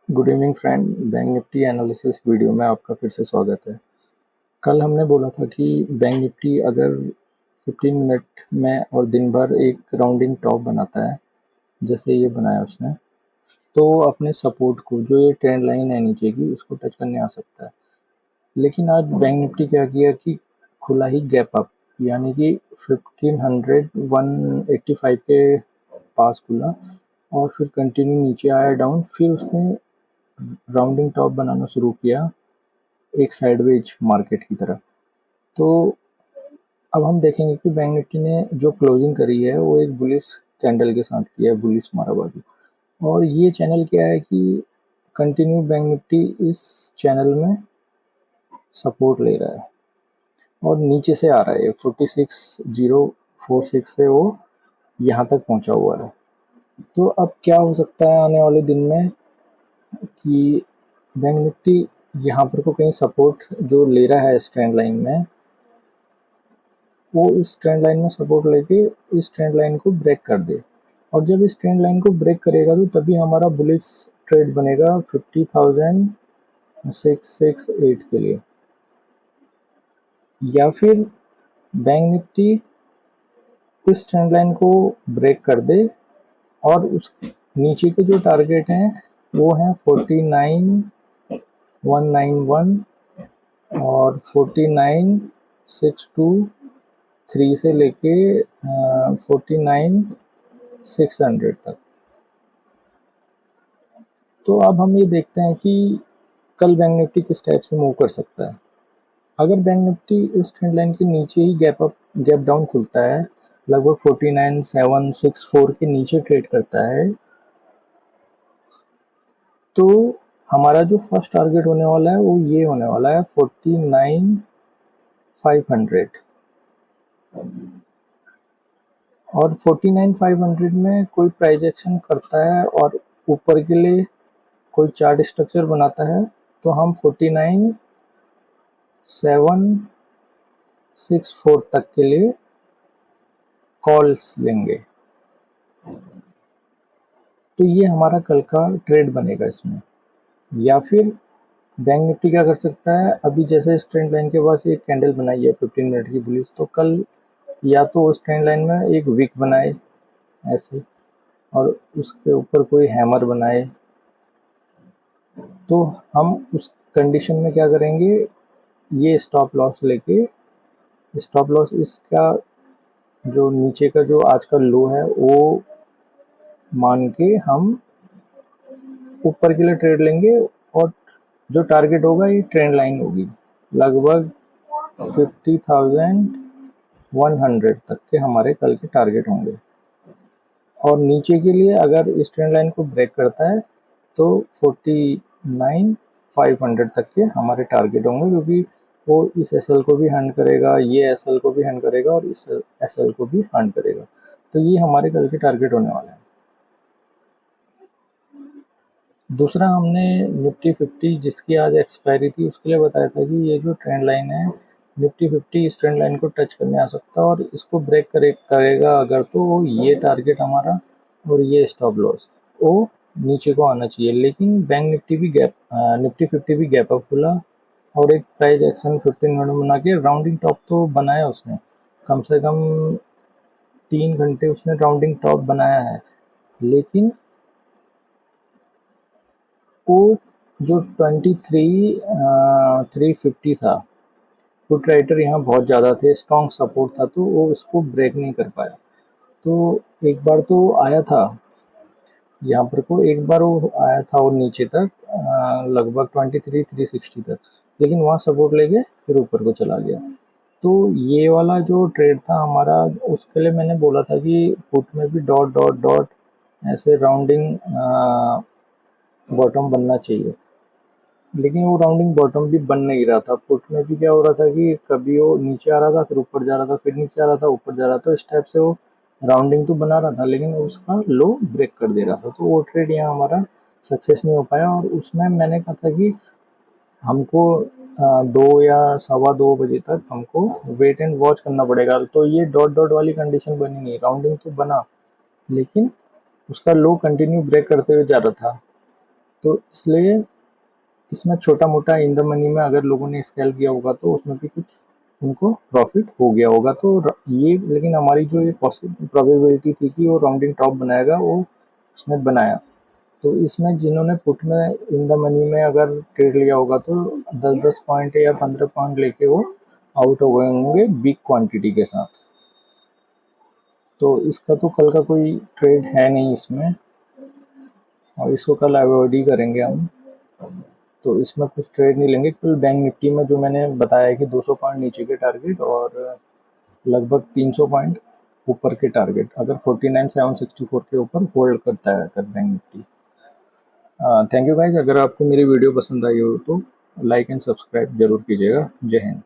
Good evening friend. Bank Nifty analysis video में आपका फिर से स्वागत है। कल हमने बोला था कि बैंक निफ्टी अगर 15 मिनट में और दिन भर एक राउंडिंग टॉप बनाता है, जैसे ये बनाया उसने, तो अपने सपोर्ट को, जो ये ट्रेंड लाइन है नीचे की, इसको टच करने आ सकता है। लेकिन आज बैंक निफ्टी क्या किया कि खुला ही गैप अप, यानी कि 1500 185 के पास खुला और फिर कंटिन्यू नीचे आया डाउन, फिर उसने राउंडिंग टॉप बनाना शुरू किया एक साइडवेज मार्केट की तरह। तो अब हम देखेंगे कि बैंक निफ्टी ने जो क्लोजिंग करी है वो एक बुलिश कैंडल के साथ किया है, बुलिश माराबादी। और ये चैनल क्या है कि कंटिन्यू बैंक निफ्टी इस चैनल में सपोर्ट ले रहा है और नीचे से आ रहा है 46,046 से वो यहाँ तक पहुँचा हुआ है। तो अब क्या हो सकता है आने वाले दिन में कि बैंक निफ्टी यहाँ पर को कहीं सपोर्ट जो ले रहा है इस ट्रेंड लाइन में, वो इस ट्रेंड लाइन में सपोर्ट लेके इस ट्रेंड लाइन को ब्रेक कर दे। और जब इस ट्रेंड लाइन को ब्रेक करेगा तो तभी हमारा बुलिश ट्रेड बनेगा 50,668 के लिए। या फिर बैंक निफ्टी इस ट्रेंड लाइन को ब्रेक कर दे और उस नीचे के जो टारगेट हैं वो हैं 49,191 और 49,623 से लेके 49,600 तक। तो अब हम ये देखते हैं कि कल बैंक निफ्टी किस टाइप से मूव कर सकता है। अगर बैंक निफ्टी इस ट्रेंड लाइन के नीचे ही गैप डाउन खुलता है, लगभग 49,764 के नीचे ट्रेड करता है, तो हमारा जो फर्स्ट टारगेट होने वाला है वो ये होने वाला है 49,500। और 49,500 में कोई प्राइस एक्शन करता है और ऊपर के लिए कोई चार्ट स्ट्रक्चर बनाता है, तो हम 49,764 तक के लिए कॉल्स लेंगे। तो ये हमारा कल का ट्रेड बनेगा इसमें। या फिर बैंक निफ्टी क्या कर सकता है, अभी जैसे इस ट्रेंड लाइन के पास एक कैंडल बनाई है 15 मिनट की बुलिश, तो कल या तो उस ट्रेंड लाइन में एक विक बनाए ऐसे और उसके ऊपर कोई हैमर बनाए। तो हम उस कंडीशन में क्या करेंगे, ये स्टॉप लॉस लेके, स्टॉप लॉस इसका जो नीचे का जो आज का लो है वो मान के हम ऊपर के लिए ट्रेड लेंगे और जो टारगेट होगा ये ट्रेंड लाइन होगी, लगभग 50,100 तक के हमारे कल के टारगेट होंगे। और नीचे के लिए अगर इस ट्रेंड लाइन को ब्रेक करता है तो 49,500 तक के हमारे टारगेट होंगे, क्योंकि वो इस एसएल को भी हंट करेगा, ये एसएल को भी हंट करेगा और इस एसएल को भी हंट करेगा। तो ये हमारे कल के टारगेट होने वाले हैं। दूसरा, हमने निफ्टी 50 जिसकी आज एक्सपायरी थी उसके लिए बताया था कि ये जो ट्रेंड लाइन है निफ्टी 50 इस ट्रेंड लाइन को टच करने आ सकता है और इसको ब्रेक करेगा अगर, तो ये टारगेट हमारा और ये स्टॉप लॉस वो नीचे को आना चाहिए। लेकिन बैंक निफ्टी भी निफ्टी 50 भी गैप अप खुला और एक प्राइस एक्शन 15 मिनट बना के राउंडिंग टॉप तो बनाया उसने, कम से कम 3 घंटे उसने राउंडिंग टॉप बनाया है। लेकिन वो जो 350 था, पुट राइटर यहाँ बहुत ज़्यादा थे, स्ट्रॉन्ग सपोर्ट था, तो वो उसको ब्रेक नहीं कर पाया। तो एक बार तो आया था यहाँ पर को, एक बार वो आया था और नीचे तक लगभग 23,360 तक, लेकिन वहाँ सपोर्ट लेके फिर ऊपर को चला गया। तो ये वाला जो ट्रेड था हमारा, उसके लिए मैंने बोला था कि पुट में भी डॉट डॉट डॉट ऐसे राउंडिंग बॉटम बनना चाहिए, लेकिन वो राउंडिंग बॉटम भी बन नहीं रहा था। पुट में भी क्या हो रहा था कि कभी वो नीचे आ रहा था, फिर ऊपर जा रहा था, फिर नीचे आ रहा था, ऊपर जा रहा था, इस टाइप से वो राउंडिंग तो बना रहा था लेकिन उसका लो ब्रेक कर दे रहा था। तो वो ट्रेड यहाँ हमारा सक्सेस नहीं हो पाया और उसमें मैंने कहा था कि हमको 2 या 2:15 बजे तक हमको वेट एंड वॉच करना पड़ेगा। तो ये डॉट डॉट वाली कंडीशन बनी नहीं, राउंडिंग तो बना लेकिन उसका लो कंटिन्यू ब्रेक करते हुए जा रहा था। तो इसलिए इसमें छोटा-मोटा इन द मनी में अगर लोगों ने स्केल किया होगा तो उसमें भी कुछ उनको प्रॉफ़िट हो गया होगा। तो ये लेकिन हमारी जो ये प्रोबेबिलिटी थी कि वो राउंडिंग टॉप बनाएगा, वो उसने बनाया। तो इसमें जिन्होंने पुट में इन द मनी में अगर ट्रेड लिया होगा तो 10-10 पॉइंट या 15 पॉइंट लेके वो आउट हो गए होंगे बिग क्वांटिटी के साथ। तो इसका तो कल का कोई ट्रेड है नहीं इसमें, और इसको कल अवॉइड ही करेंगे हम। तो इसमें कुछ ट्रेड नहीं लेंगे। कल बैंक निफ्टी में जो मैंने बताया कि 200 पॉइंट नीचे के टारगेट और लगभग 300 पॉइंट ऊपर के टारगेट, अगर 49,764 के ऊपर होल्ड करता है अगर bank Nifty. Thank you guys. अगर आपको मेरी वीडियो पसंद आई हो तो लाइक एंड सब्सक्राइब जरूर कीजिएगा। जय हिंद।